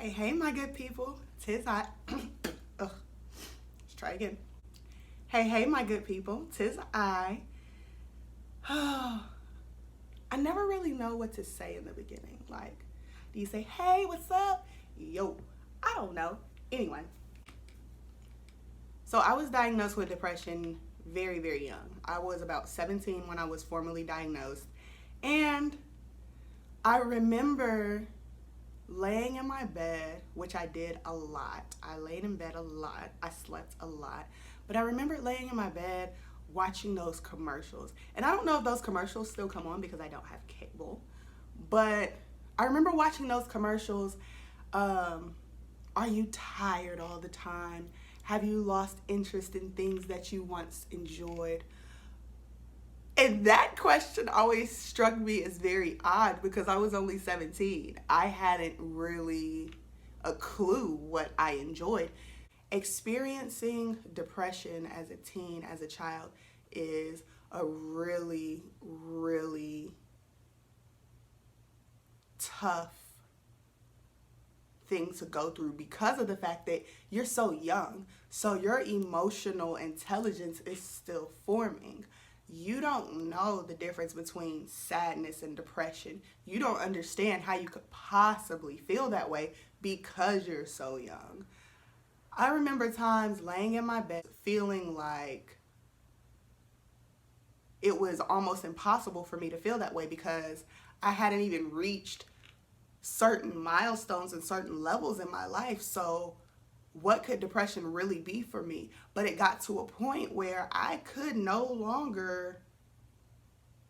Hey, my good people. Tis I. Ugh. Let's try again. Hey, my good people. Tis I. I never really know what to say in the beginning. Like, do you say, hey, what's up? Yo, I don't know. Anyway, so I was diagnosed with depression very, very young. I was about 17 when I was formally diagnosed. And I remember laying in my bed, which I did a lot. I laid in bed a lot. I slept a lot. But I remember laying in my bed watching those commercials. And I don't know if those commercials still come on because I don't have cable. But I remember watching those commercials. Are you tired all the time? Have you lost interest in things that you once enjoyed? And that question always struck me as very odd because I was only 17. I hadn't really a clue what I enjoyed. Experiencing depression as a teen, as a child, is a really, really tough thing to go through because of the fact that you're so young. So your emotional intelligence is still forming. You don't know the difference between sadness and depression. You don't understand how you could possibly feel that way because you're so young. I remember times laying in my bed feeling like it was almost impossible for me to feel that way because I hadn't even reached certain milestones and certain levels in my life. So what could depression really be for me? But it got to a point where I could no longer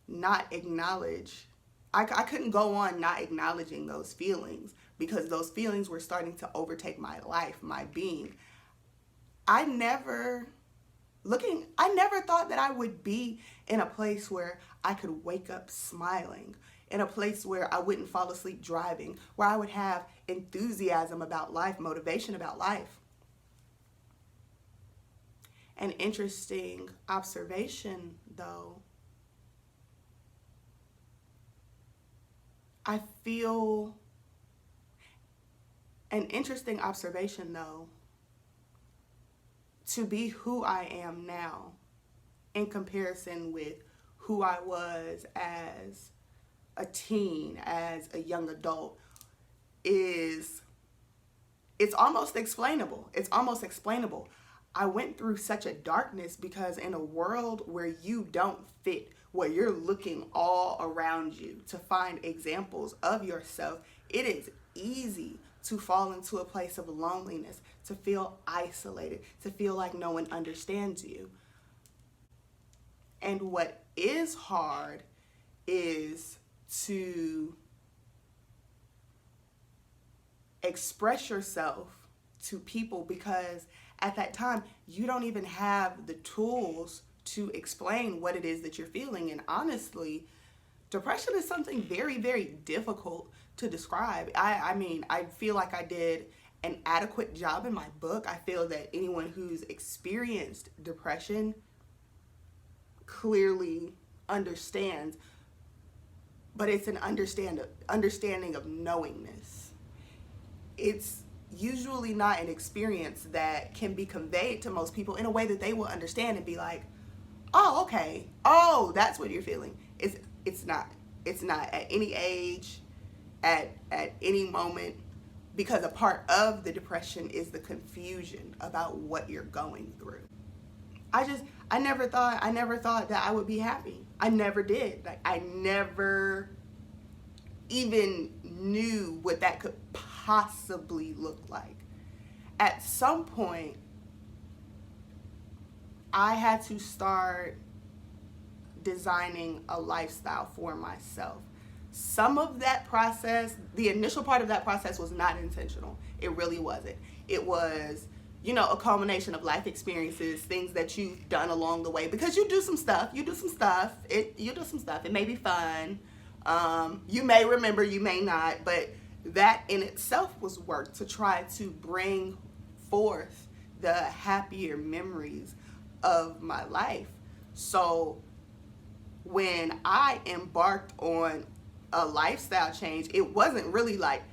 not acknowledge. I couldn't go on not acknowledging those feelings because those feelings were starting to overtake my life, my being. I never thought that I would be in a place where I could wake up smiling, in a place where I wouldn't fall asleep driving, where I would have enthusiasm about life, motivation about life. An interesting observation, though, to be who I am now in comparison with who I was as a teen, as a young adult, it's almost explainable. It's almost explainable. I went through such a darkness because in a world where you don't fit, where you're looking all around you to find examples of yourself, it is easy to fall into a place of loneliness, to feel isolated, to feel like no one understands you. And what is hard is to express yourself to people because at that time you don't even have the tools to explain what it is that you're feeling. And honestly, depression is something very, very difficult to describe. I feel like I did an adequate job in my book. I feel that anyone who's experienced depression clearly understands, but it's an understanding of knowingness. It's usually not an experience that can be conveyed to most people in a way that they will understand and be like, oh, okay, oh, that's what you're feeling. It's not at any age, at any moment, because a part of the depression is the confusion about what you're going through. I never thought that I would be happy. I never did. Like, I never even knew what that could possibly look like. At some point, I had to start designing a lifestyle for myself. Some of that process, the initial part of that process, was not intentional. It really wasn't. It was, a culmination of life experiences, things that you've done along the way, because you do some stuff. It may be fun. You may remember, you may not, but that in itself was work to try to bring forth the happier memories of my life. So when I embarked on a lifestyle change, it wasn't really like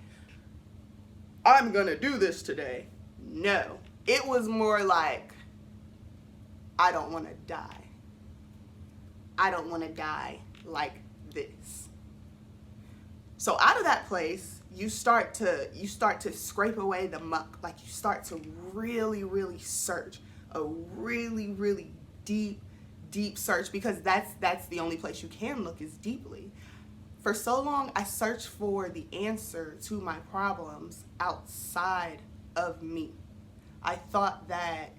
I'm gonna do this today. No, it was more like, I don't want to die. I don't want to die like this. So out of that place, you start to scrape away the muck. Like, you start to really, really search, a really, really deep search, because that's the only place you can look, is deeply. For so long, I searched for the answer to my problems outside of me. I thought that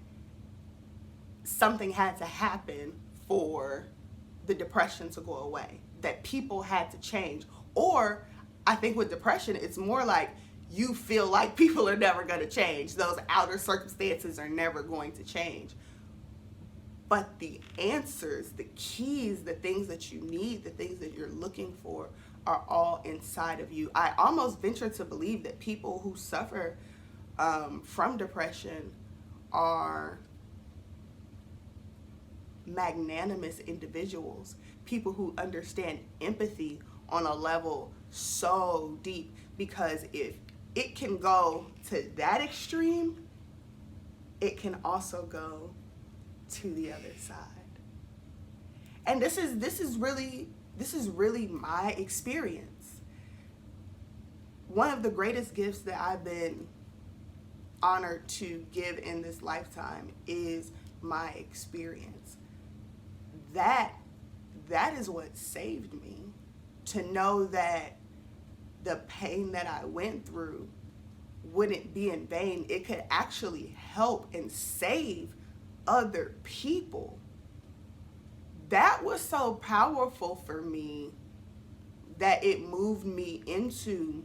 something had to happen for the depression to go away, that people had to change. Or I think with depression, it's more like you feel like people are never going to change. Those outer circumstances are never going to change. But the answers, the keys, the things that you need, the things that you're looking for are all inside of you. I almost venture to believe that people who suffer from depression are magnanimous individuals, people who understand empathy on a level so deep, because if it can go to that extreme, it can also go to the other side. And this is really my experience. One of the greatest gifts that I've been honored to give in this lifetime is my experience. That is what saved me. To know that the pain that I went through wouldn't be in vain. It could actually help and save other people. That was so powerful for me that it moved me into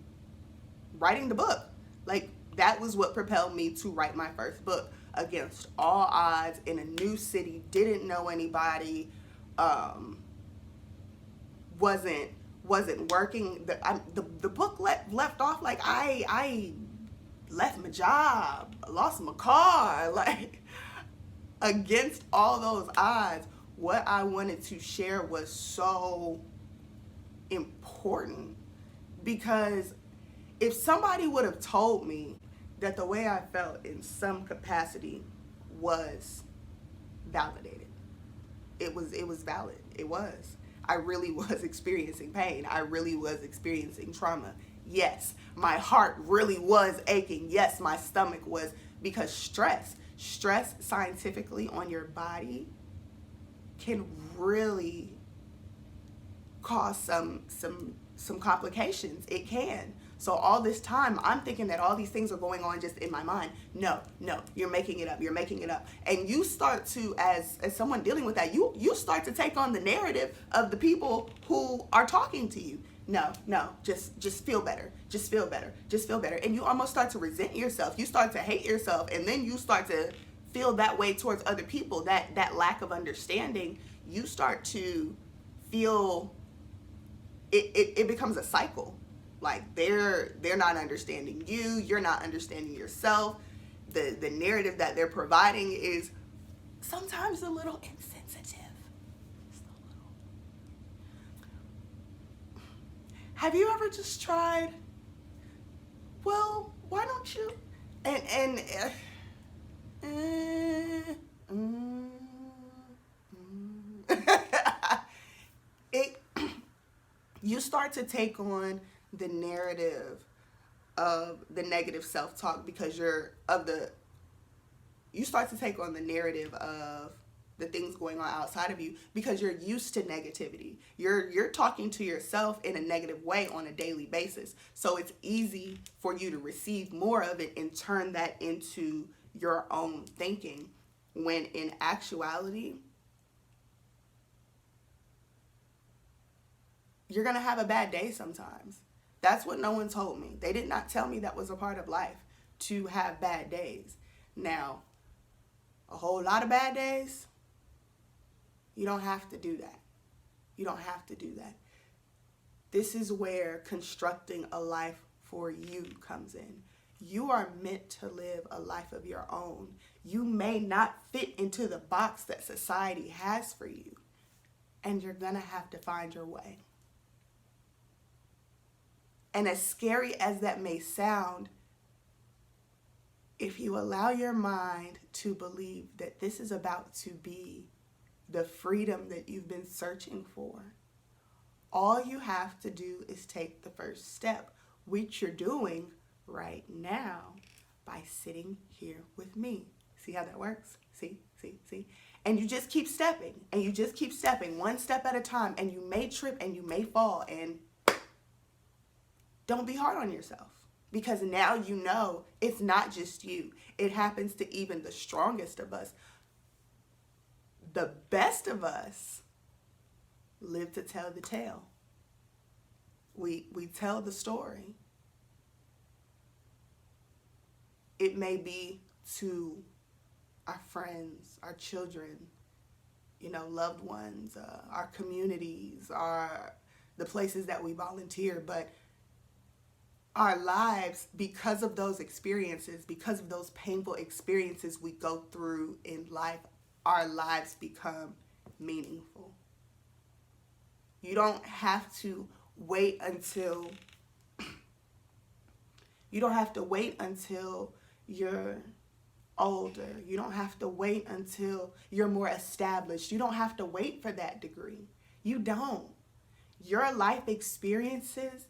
writing the book. Like, that was what propelled me to write my first book, against all odds, in a new city, didn't know anybody, wasn't working. The book left off like I left my job, lost my car, like, against all those odds. What I wanted to share was so important, because if somebody would have told me that the way I felt in some capacity was validated, it was valid. It was. I really was experiencing pain. I really was experiencing trauma. Yes, my heart really was aching. Yes, my stomach was, because stress scientifically on your body can really cause some complications. It can. So all this time, I'm thinking that all these things are going on just in my mind. No, you're making it up. You're making it up. And you start to, as someone dealing with that, you start to take on the narrative of the people who are talking to you. No, just feel better. Just feel better. Just feel better. And you almost start to resent yourself. You start to hate yourself. And then you start to feel that way towards other people, that lack of understanding. You start to feel it becomes a cycle. Like, they're not understanding you, you're not understanding yourself. The narrative that they're providing is sometimes a little insensitive. Just a little. Have you ever just tried, well, why don't you? You start to take on the narrative of the negative self-talk, because you start to take on the narrative of the things going on outside of you, because you're used to negativity. You're talking to yourself in a negative way on a daily basis. So it's easy for you to receive more of it and turn that into your own thinking, when in actuality, you're going to have a bad day sometimes. That's what no one told me. They did not tell me that was a part of life, to have bad days. Now, a whole lot of bad days, you don't have to do that. You don't have to do that. This is where constructing a life for you comes in. You are meant to live a life of your own. You may not fit into the box that society has for you, and you're going to have to find your way. And as scary as that may sound, if you allow your mind to believe that this is about to be the freedom that you've been searching for, all you have to do is take the first step, which you're doing right now by sitting here with me. See how that works? See? And you just keep stepping, and you just keep stepping one step at a time, and you may trip and you may fall, and don't be hard on yourself, because now you know it's not just you. It happens to even the strongest of us. The best of us live to tell the tale. We tell the story. It may be to our friends, our children, loved ones, our communities, the places that we volunteer, but our lives, because of those experiences, because of those painful experiences we go through in life, our lives become meaningful. You don't have to wait until you're older. You don't have to wait until you're more established. You don't have to wait for that degree. You don't. Your life experiences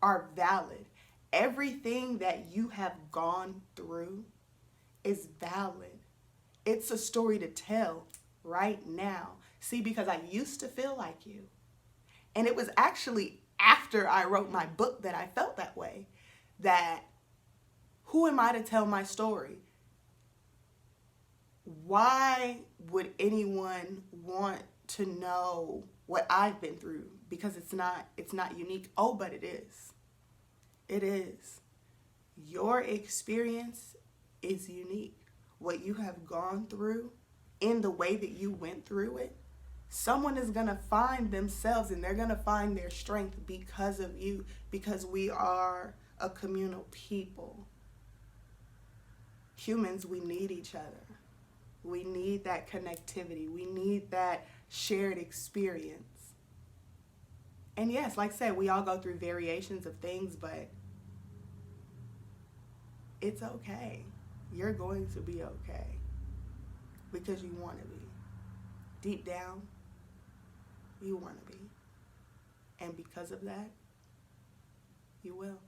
are valid. Everything that you have gone through is valid. It's a story to tell right now. See, because I used to feel like you. And it was actually after I wrote my book that I felt that way. That who am I to tell my story? Why would anyone want to know what I've been through? Because it's not unique. Oh, but it is. It is. Your experience is unique. What you have gone through, in the way that you went through it, someone is going to find themselves and they're going to find their strength because of you, because we are a communal people. Humans, we need each other. We need that connectivity. We need that shared experience. And yes, like I said, we all go through variations of things, but it's okay. You're going to be okay because you want to be. Deep down, you want to be. And because of that, you will.